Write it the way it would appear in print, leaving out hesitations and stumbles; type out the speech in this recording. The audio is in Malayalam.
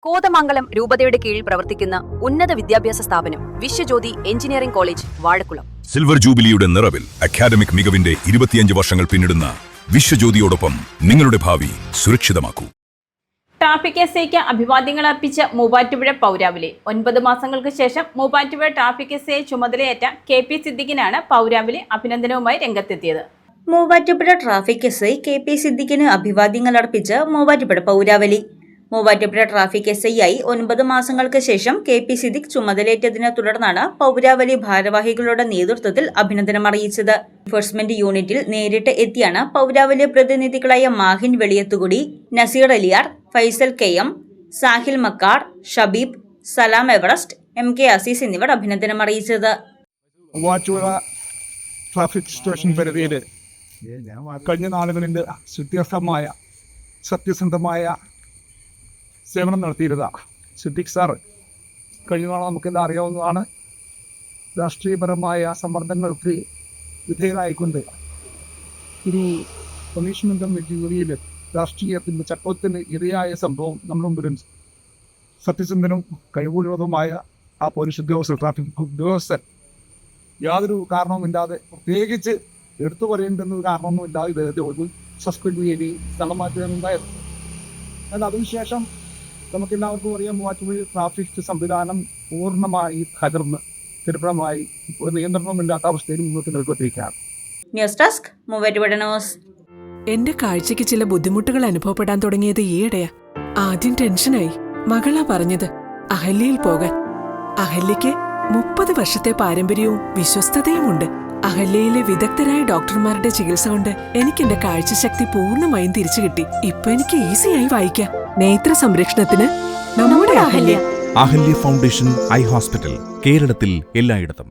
കോതമംഗലം രൂപതയുടെ കീഴിൽ പ്രവർത്തിക്കുന്ന ഉന്നത വിദ്യാഭ്യാസ സ്ഥാപനം Viswajyothi engineering college Vazhakulam. Silver ജൂബിലിയുടെ നിറവിൽ അക്കാദമിക് മികവിന്റെ 25 വർഷങ്ങൾ പിന്നിടുന്ന വിശ്വജ്യോതിയോടൊപ്പം നിങ്ങളുടെ ഭാവി സുരക്ഷിതമാക്കൂ. ട്രാഫിക് എസ്ഐക്ക് അഭിവാദ്യങ്ങൾ അർപ്പിച്ച മൂവാറ്റുപുഴ പൗരാവലി. 9 മാസങ്ങൾക്ക് ശേഷം മൂവാറ്റുപുഴ ട്രാഫിക് എസ്ഐ ചുമതലയേറ്റ KP സിദ്ദിഖിനാണ് പൗരാവലി അഭിനന്ദനവുമായി രംഗത്തെത്തിയത്. മൂവാറ്റുപുഴ ട്രാഫിക് എസ്ഐ KP സിദ്ദിഖിന് അഭിവാദ്യങ്ങൾ അർപ്പിച്ച് മൂവാറ്റുപുഴ പൗരാവലി. മൂവാറ്റുപുഴ ട്രാഫിക് എസ്ഐ ആയി 9 മാസങ്ങൾക്ക് ശേഷം KP സിദ്ദിഖ് ചുമതലയേറ്റതിനെ തുടർന്നാണ് പൗരാവലി ഭാരവാഹികളുടെ നേതൃത്വത്തിൽ അഭിനന്ദനം അറിയിച്ചത്. എൻഫോഴ്സ്മെന്റ് യൂണിറ്റിൽ നേരിട്ട് എത്തിയാണ് പൗരാവലി പ്രതിനിധികളായ മാഹിൻ വെളിയത്തുകുടി, നസീർ അലിയാർ, ഫൈസൽ KM, സാഹിൽ മക്കാർ, ഷബീബ്, സലാം എവറസ്റ്റ്, MK അസീസ് എന്നിവർ അഭിനന്ദനം അറിയിച്ചത്. മൂവാറ്റുപുഴ ട്രാഫിക് സ്റ്റേഷൻ പരിധിയിൽ കഴിഞ്ഞ നാളുകളിൽ സത്യസന്ധമായ സേവനം നടത്തിയിരുന്ന സിദ്ദിഖ് സാർ കഴിഞ്ഞ നാളെ നമുക്കെല്ലാം അറിയാവുന്നതാണ്. രാഷ്ട്രീയപരമായ സമ്മർദ്ദങ്ങൾക്ക് വിധേയരായിക്കൊണ്ട് ഒരു കമ്മീഷൻ കമ്മിറ്റിയിൽ രാഷ്ട്രീയത്തിൻ്റെ ചട്ടത്തിന് ഇരയായ സംഭവം നമ്മുടെ മുമ്പിൽ സത്യസന്ധനും കഴിവുള്ളതുമായ ആ പോലീസ് ഉദ്യോഗസ്ഥർ, ട്രാഫിക് ഉദ്യോഗസ്ഥൻ യാതൊരു കാരണവുമില്ലാതെ, പ്രത്യേകിച്ച് എടുത്തു പറയേണ്ടുന്ന കാരണമൊന്നുമില്ലാതെ ഇദ്ദേഹത്തെ ഒരു സസ്പെൻഡ് ചെയ്യുകയും സ്ഥലം മാറ്റുകയുണ്ടായത്. എന്നാൽ അതിനുശേഷം നമുക്കെല്ലാവർക്കും അറിയാം, മൂവാറ്റുപുഴ ട്രാഫിക് സംവിധാനം പൂർണ്ണമായി തകർന്ന് ദുർബലമായി ഒരു നിയന്ത്രണമില്ലാത്ത അവസ്ഥയിൽ മുന്നോട്ട് നിൽക്കൊണ്ടിരിക്കുകയാണ്. News desk Muvattupuzha news. എന്റെ കാഴ്ചയ്ക്ക് ചില ബുദ്ധിമുട്ടുകൾ അനുഭവപ്പെടാൻ തുടങ്ങിയത് ഈയിടെയാ. ആദ്യം ടെൻഷനായി. മകളാ പറഞ്ഞത് അഹല്യയിൽ പോകാൻ. അഹല്യയ്ക്ക് 30 വർഷത്തെ പാരമ്പര്യവും വിശ്വസ്തതയുമുണ്ട്. അഹല്യയിലെ വിദഗ്ധരായ ഡോക്ടർമാരുടെ ചികിത്സ കൊണ്ട് എനിക്ക് എന്റെ കാഴ്ചശക്തി പൂർണ്ണമായും തിരിച്ചു കിട്ടി. ഇപ്പൊ എനിക്ക് ഈസിയായി വായിക്കാം. നേത്ര സംരക്ഷണത്തിന് നമ്മുടെ Ahalya. Ahalya foundation eye hospital, കേരളത്തിൽ എല്ലായിടത്തും.